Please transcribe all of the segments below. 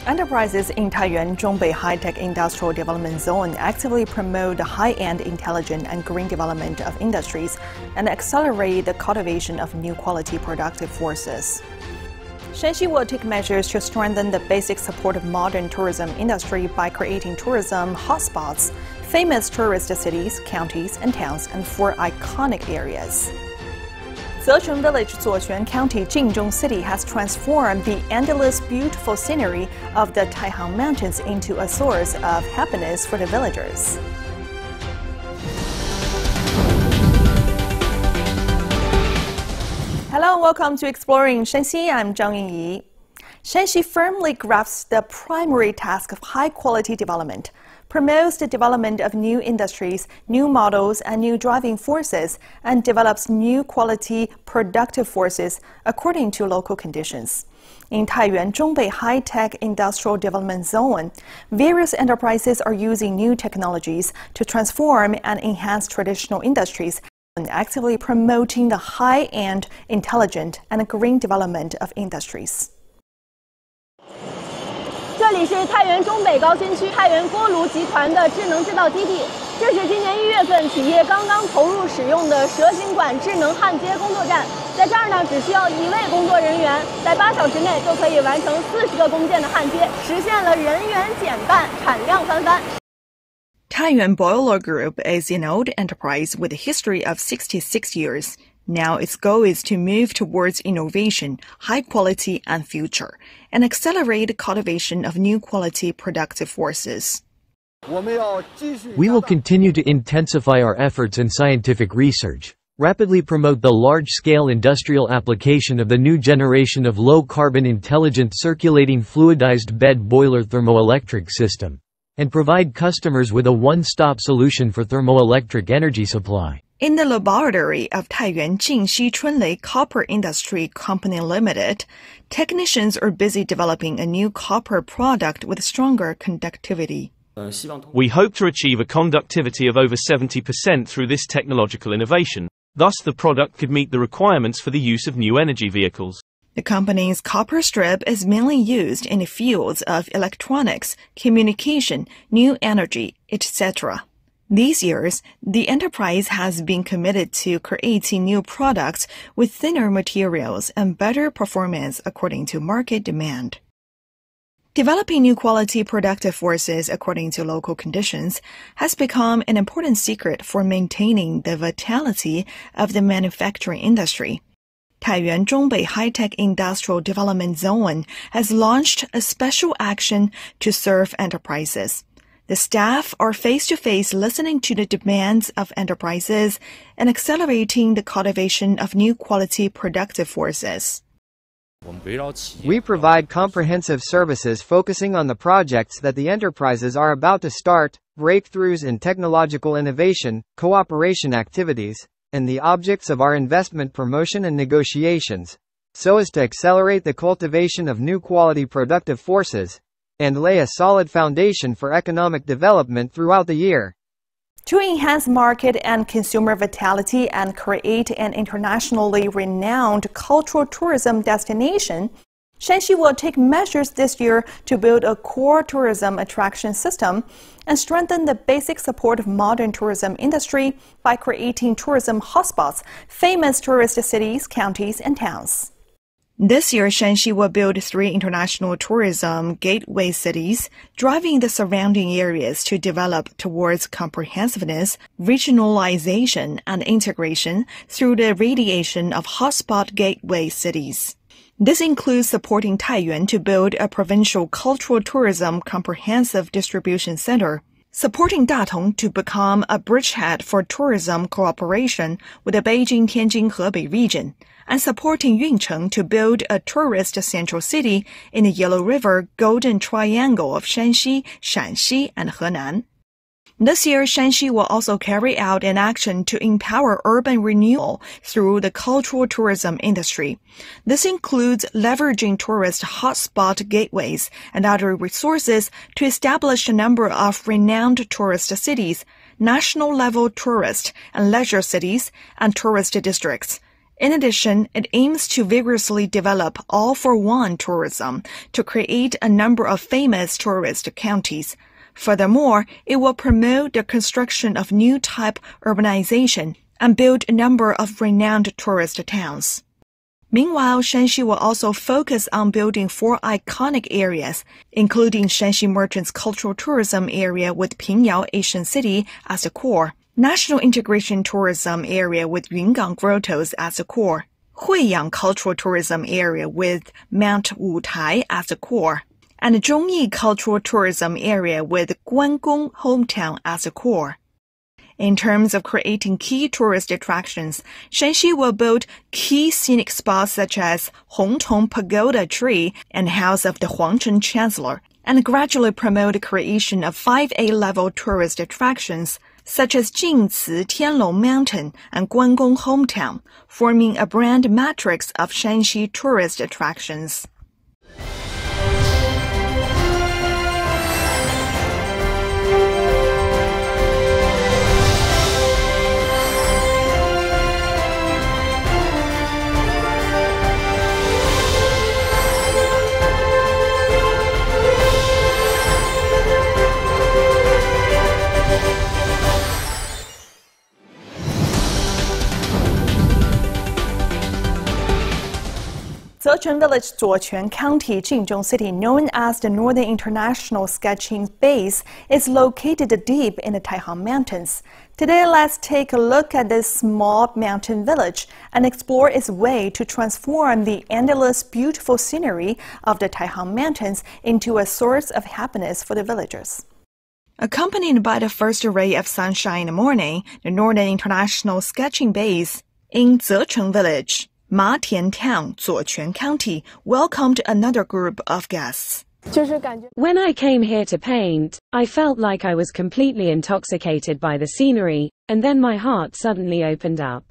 Enterprises in Taiyuan Zhongbei High-Tech Industrial Development Zone actively promote the high-end, intelligent, and green development of industries and accelerate the cultivation of new quality productive forces. ShanXi will take measures to strengthen the basic support of modern tourism industry by creating tourism hotspots, famous tourist cities, counties, and towns, and 4 iconic areas. Zhechuan Village, Zuoquan County, Jingzhong City has transformed the endless beautiful scenery of the Taihang Mountains into a source of happiness for the villagers. Hello and welcome to Exploring ShanXi. I'm Zhang Yingyi. ShanXi firmly grasps the primary task of high-quality development, promotes the development of new industries, new models, and new driving forces, and develops new quality productive forces according to local conditions. In Taiyuan Zhongbei High-Tech Industrial Development Zone, various enterprises are using new technologies to transform and enhance traditional industries and actively promoting the high-end, intelligent, and green development of industries. 这里是太原中北高新区太原锅炉集团的智能制造基地，这是今年1月份企业刚刚投入使用的蛇形管智能焊接工作站。在这儿呢，只需要1位工作人员，在8小时内就可以完成40个工件的焊接，实现了人员减半、产量翻番。 Taiyuan Boiler Group is an old enterprise with a history of 66 years. Now its goal is to move towards innovation, high quality, and future, and accelerate the cultivation of new quality productive forces. We will continue to intensify our efforts in scientific research, rapidly promote the large-scale industrial application of the new generation of low-carbon intelligent circulating fluidized bed boiler thermoelectric system, and provide customers with a one-stop solution for thermoelectric energy supply. In the laboratory of Taiyuan Jingxi Chunlei Copper Industry Company Limited, technicians are busy developing a new copper product with stronger conductivity. We hope to achieve a conductivity of over 70% through this technological innovation. Thus, the product could meet the requirements for the use of new energy vehicles. The company's copper strip is mainly used in the fields of electronics, communication, new energy, etc. These years, the enterprise has been committed to creating new products with thinner materials and better performance according to market demand. Developing new quality productive forces according to local conditions has become an important secret for maintaining the vitality of the manufacturing industry. Taiyuan Zhongbei High-Tech Industrial Development Zone has launched a special action to serve enterprises. The staff are face-to-face listening to the demands of enterprises and accelerating the cultivation of new quality productive forces. We provide comprehensive services focusing on the projects that the enterprises are about to start, breakthroughs in technological innovation, cooperation activities, and the objects of our investment promotion and negotiations, so as to accelerate the cultivation of new quality productive forces and lay a solid foundation for economic development throughout the year. To enhance market and consumer vitality and create an internationally renowned cultural tourism destination, ShanXi will take measures this year to build a core tourism attraction system and strengthen the basic support of modern tourism industry by creating tourism hotspots, famous tourist cities, counties, and towns. This year, ShanXi will build 3 international tourism gateway cities, driving the surrounding areas to develop towards comprehensiveness, regionalization, and integration through the radiation of hotspot gateway cities. This includes supporting Taiyuan to build a provincial cultural tourism comprehensive distribution center, supporting Datong to become a bridgehead for tourism cooperation with the Beijing-Tianjin-Hebei region, and supporting Yuncheng to build a tourist central city in the Yellow River Golden Triangle of Shanxi, Shanxi, and Henan. This year, ShanXi will also carry out an action to empower urban renewal through the cultural tourism industry. This includes leveraging tourist hotspot gateways and other resources to establish a number of renowned tourist cities, national-level tourist and leisure cities, and tourist districts, In addition, it aims to vigorously develop all-for-one tourism to create a number of famous tourist counties. Furthermore, it will promote the construction of new type urbanization and build a number of renowned tourist towns. Meanwhile, Shanxi will also focus on building 4 iconic areas, including Shanxi Merchants Cultural Tourism Area with Pingyao Ancient City as the core, National Integration Tourism Area with Yungang Grottos as the core, Huiyang Cultural Tourism Area with Mount Wutai as the core, and Zhongyi Cultural Tourism Area with Guanggong Hometown as the core. In terms of creating key tourist attractions, Shanxi will build key scenic spots such as Hongtong Pagoda Tree and House of the Huangcheng Chancellor, and gradually promote the creation of 5 A-level tourist attractions such as Jingci Tianlong Mountain and Guanggong Hometown, forming a brand matrix of Shanxi tourist attractions. Zhechen Village, Zuoquan County, Jingzhou City, known as the Northern International Sketching Base, is located deep in the Taihang Mountains. Today, let's take a look at this small mountain village and explore its way to transform the endless beautiful scenery of the Taihang Mountains into a source of happiness for the villagers. Accompanied by the first ray of sunshine in the morning, the Northern International Sketching Base in Zhechen Village, Matian Town, Zuoquan County, welcomed another group of guests. When I came here to paint, I felt like I was completely intoxicated by the scenery, and then my heart suddenly opened up.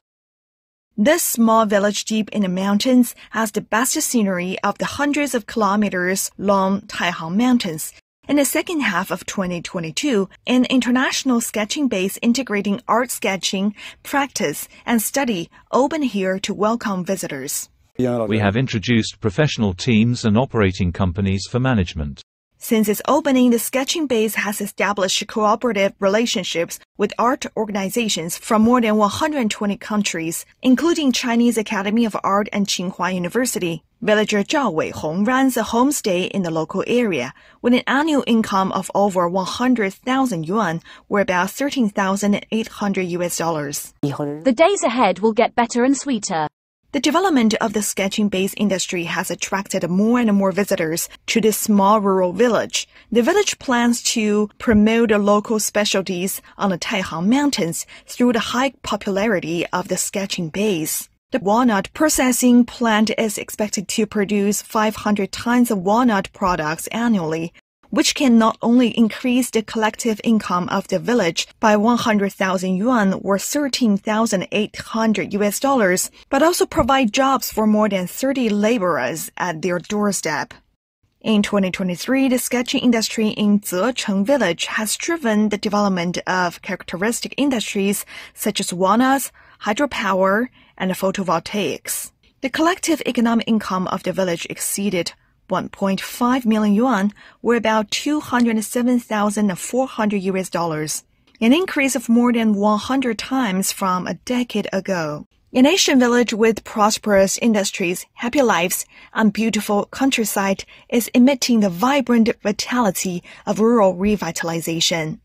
This small village deep in the mountains has the best scenery of the hundreds of kilometers long Taihang Mountains. In the second half of 2022, an international sketching base integrating art sketching, practice, and study opened here to welcome visitors. We have introduced professional teams and operating companies for management. Since its opening, the sketching base has established cooperative relationships with art organizations from more than 120 countries, including Chinese Academy of Art and Tsinghua University. Villager Zhao Weihong runs a homestay in the local area with an annual income of over 100,000 yuan, or about $13,800. The days ahead will get better and sweeter. The development of the sketching base industry has attracted more and more visitors to this small rural village. The village plans to promote the local specialties on the Taihang Mountains through the high popularity of the sketching base. The walnut processing plant is expected to produce 500 tons of walnut products annually, which can not only increase the collective income of the village by 100,000 yuan or $13,800, but also provide jobs for more than 30 laborers at their doorstep. In 2023, the sketching industry in Zhechen Village has driven the development of characteristic industries such as walnuts, hydropower, and photovoltaics. The collective economic income of the village exceeded 1.5 million yuan, or about $207,400, an increase of more than 100 times from a decade ago. An Asian village with prosperous industries, happy lives, and beautiful countryside is emitting the vibrant vitality of rural revitalization.